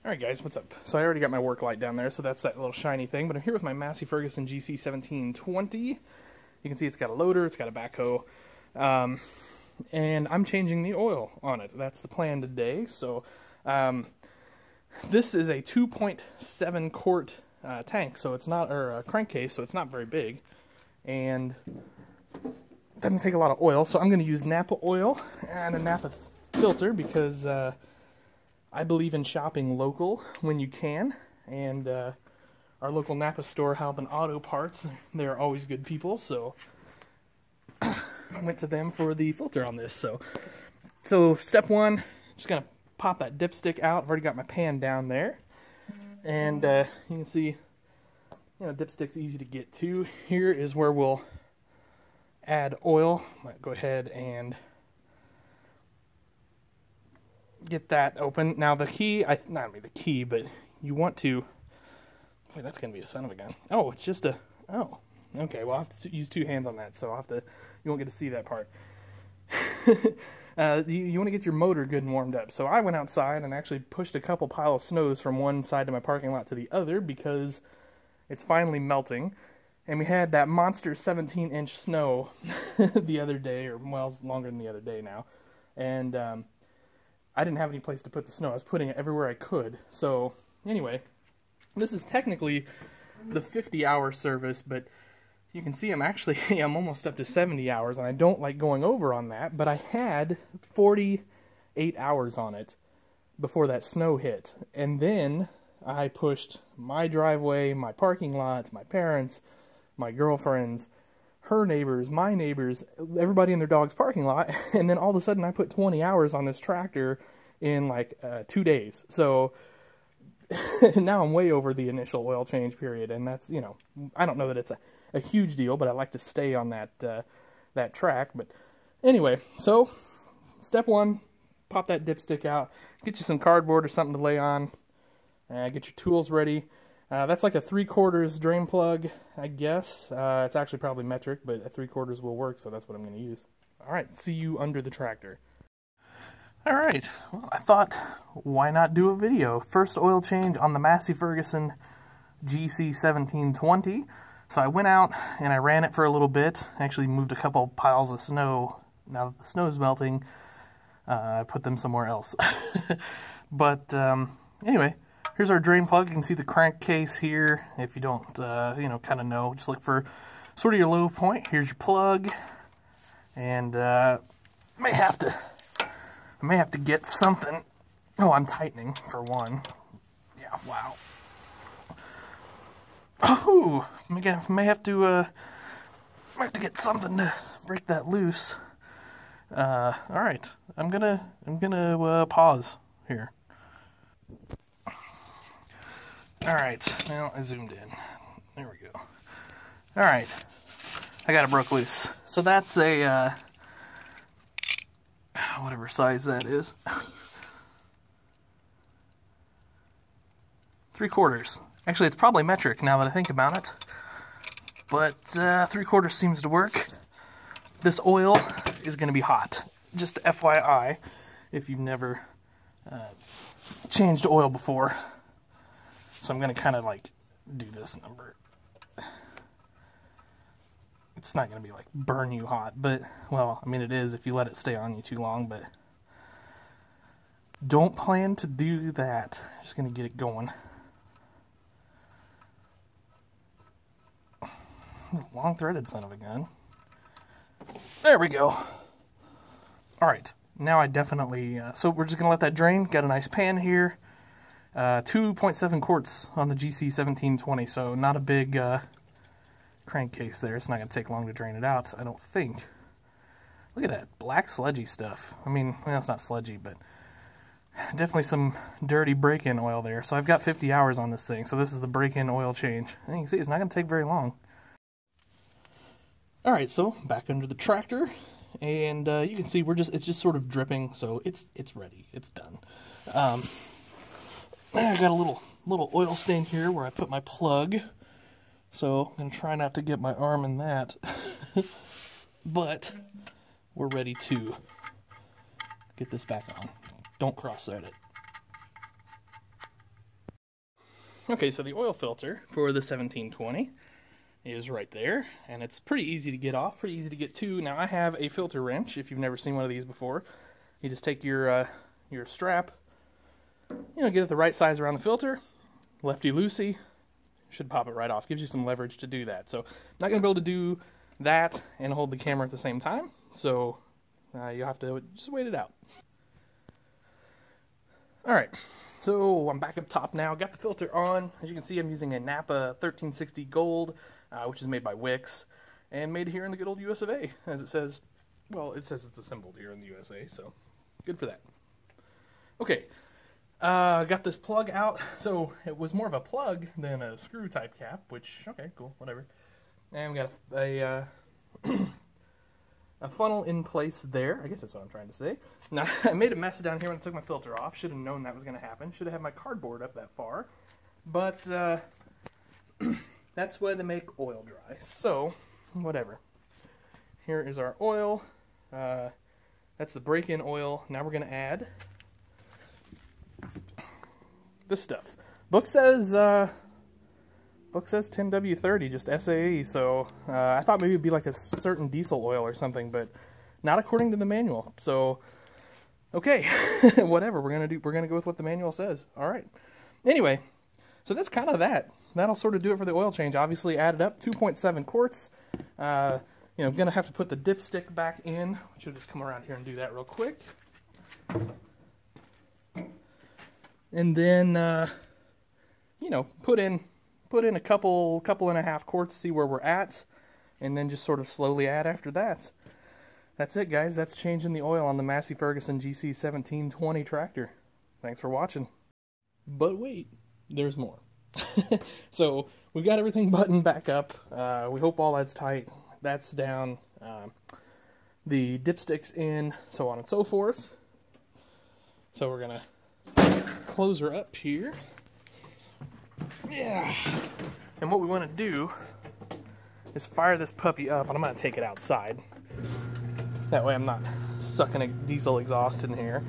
Alright guys, what's up? So I already got my work light down there, so that's that little shiny thing, but I'm here with my Massey Ferguson GC1720. You can see it's got a loader, it's got a backhoe, and I'm changing the oil on it. That's the plan today. So this is a 2.7 quart tank, so it's not, or a crankcase, so it's not very big, and it doesn't take a lot of oil, so I'm going to use Napa oil and a Napa filter because I believe in shopping local when you can, and our local Napa store, Halbin Auto Parts, they're always good people, so I went to them for the filter on this. So step one, just gonna pop that dipstick out. I've already got my pan down there, and you can see, dipstick's easy to get to. Here is where we'll add oil. Might go ahead and get that open. Now the key, not the key, but you want to, wait, that's going to be a son of a gun. Oh, it's just a, oh, okay, well I'll have to use two hands on that, so I'll have to, you won't get to see that part. You want to get your motor good and warmed up. So I went outside and actually pushed a couple pile of snows from one side of my parking lot to the other because it's finally melting. And we had that monster 17-inch snow the other day, or well, it's longer than the other day now. And I didn't have any place to put the snow. I was putting it everywhere I could. So anyway, this is technically the 50-hour service, but you can see I'm almost up to 70 hours, and I don't like going over on that, but I had 48 hours on it before that snow hit. And then I pushed my driveway, my parking lot, my parents, my girlfriend's, her neighbors, my neighbors, everybody in their dog's parking lot, and then all of a sudden I put 20 hours on this tractor in like 2 days. So now I'm way over the initial oil change period, and that's, I don't know that it's a huge deal, but I like to stay on that track. But anyway, so step one, pop that dipstick out, get you some cardboard or something to lay on, get your tools ready. That's like a 3/4 drain plug, I guess. It's actually probably metric, but a 3/4 will work, so that's what I'm going to use. Alright, see you under the tractor. Alright, well, I thought, why not do a video? First oil change on the Massey Ferguson GC1720. So I went out and I ran it for a little bit. Actually moved a couple piles of snow. Now that the snow is melting, I put them somewhere else. But anyway, here's our drain plug. You can see the crankcase here. If you don't, kind of know, just look for sort of your low point. Here's your plug, and I may have to get something. Oh, I'm tightening for one. Yeah, wow. Oh, may have to get something to break that loose. All right, I'm gonna pause here. Alright, now I zoomed in. There we go. Alright, I got it broke loose. So that's a, whatever size that is. 3/4. Actually, it's probably metric now that I think about it. But 3/4 seems to work. This oil is going to be hot. Just FYI, if you've never changed oil before. So I'm going to kind of like do this number. It's not going to be like burn you hot, but, well, I mean it is if you let it stay on you too long, but don't plan to do that. Just going to get it going. Long threaded son of a gun. There we go. Alright, now I definitely, so we're just going to let that drain. Got a nice pan here. 2.7 quarts on the GC1720, so not a big crankcase there. It's not going to take long to drain it out, I don't think. Look at that black sludgy stuff. I mean, well, it's not sludgy, but definitely some dirty break-in oil there. So I've got 50 hours on this thing, so this is the break-in oil change. And you can see it's not going to take very long. Alright, so back under the tractor, and you can see it's just sort of dripping, so it's ready. It's done. I got a little oil stain here where I put my plug, so I'm going to try not to get my arm in that, but we're ready to get this back on. Don't cross-thread it. Okay, so the oil filter for the 1720 is right there, and it's pretty easy to get off, pretty easy to get to. Now I have a filter wrench. If you've never seen one of these before, you just take your strap, get it the right size around the filter, lefty-loosey, should pop it right off. Gives you some leverage to do that. So I'm not going to be able to do that and hold the camera at the same time, so you'll have to just wait it out. Alright, so I'm back up top now, got the filter on. As you can see, I'm using a Napa 1360 Gold, which is made by Wix, and made here in the good old US of A, as it says. Well, it says it's assembled here in the USA, so good for that. Okay, got this plug out. So it was more of a plug than a screw type cap, which, okay, cool, whatever. And we got a funnel in place there. I guess that's what I'm trying to say. Now, I made a mess down here when I took my filter off. Should have known that was going to happen. Should have had my cardboard up that far. But that's why they make oil dry. So, whatever. Here is our oil. That's the break-in oil. Now we're going to add this stuff. Book says 10W30, just SAE, so I thought maybe it'd be like a certain diesel oil or something, but not according to the manual. So, okay, whatever. We're gonna go with what the manual says. All right. Anyway, so that's kind of that. That'll sort of do it for the oil change. Obviously, added up 2.7 quarts. I'm gonna have to put the dipstick back in. I should just come around here and do that real quick. And then, put in a couple and a half quarts, see where we're at, and then just sort of slowly add after that. That's it, guys. That's changing the oil on the Massey Ferguson GC1720 tractor. Thanks for watching. But wait, there's more. So we've got everything buttoned back up. We hope all that's tight. That's down. The dipstick's in, so on and so forth. So we're gonna close her up here. Yeah. And what we want to do is fire this puppy up, and I'm going to take it outside. That way I'm not sucking a diesel exhaust in here.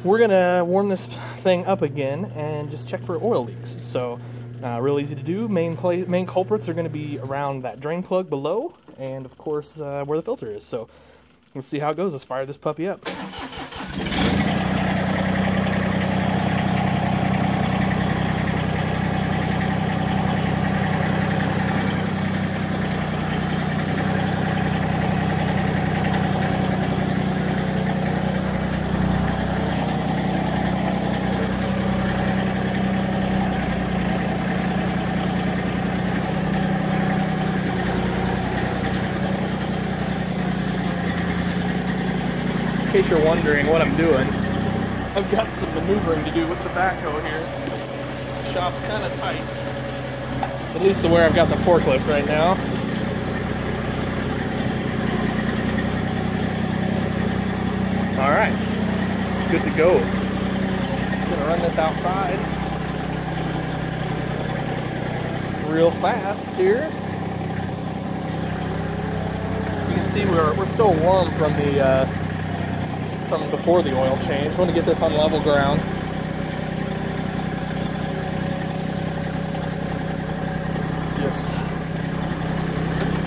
We're going to warm this thing up again and just check for oil leaks. So, real easy to do. Main culprits are going to be around that drain plug below, and of course where the filter is. So, we'll see how it goes. Let's fire this puppy up. In case you're wondering what I'm doing, I've got some maneuvering to do with the backhoe here. The shop's kind of tight, at least to where I've got the forklift right now. Alright, good to go. I'm gonna run this outside real fast here. You can see we're still warm from the from before the oil change. I want to get this on level ground. Just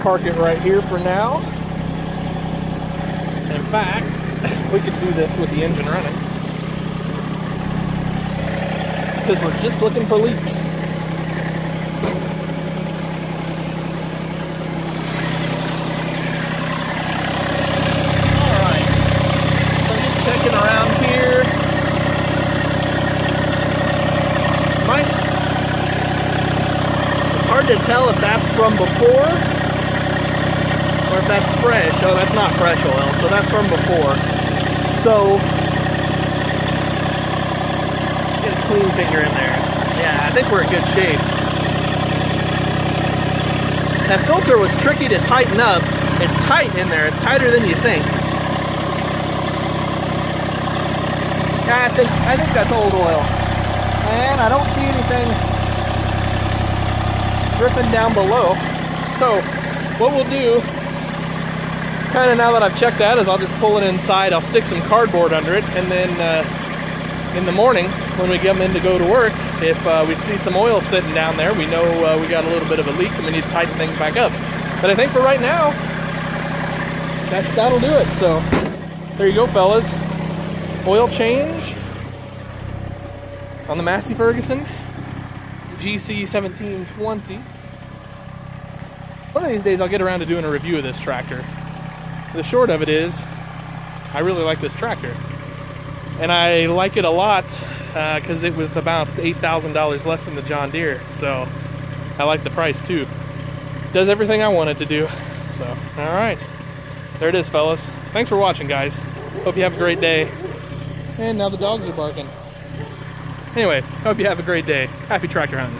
park it right here for now. In fact, we could do this with the engine running, because we're just looking for leaks. Around here, it's hard to tell if that's from before or if that's fresh. Oh, that's not fresh oil, so that's from before. So get a clean finger in there. Yeah, I think we're in good shape. That filter was tricky to tighten up. It's tight in there. It's tighter than you think. I think that's old oil, and I don't see anything dripping down below. So what we'll do, kind of now that I've checked that, is I'll just pull it inside. I'll stick some cardboard under it, and then in the morning when we come in to go to work, if we see some oil sitting down there, we know we got a little bit of a leak and we need to tighten things back up. But I think for right now, that'll do it. So there you go, fellas. Oil change on the Massey Ferguson GC1720. One of these days I'll get around to doing a review of this tractor. The short of it is, I really like this tractor. And I like it a lot because it was about $8,000 less than the John Deere. So I like the price too. Does everything I want it to do. So, all right. There it is, fellas. Thanks for watching, guys. Hope you have a great day. And now the dogs are barking. Anyway, hope you have a great day. Happy tractor hunting.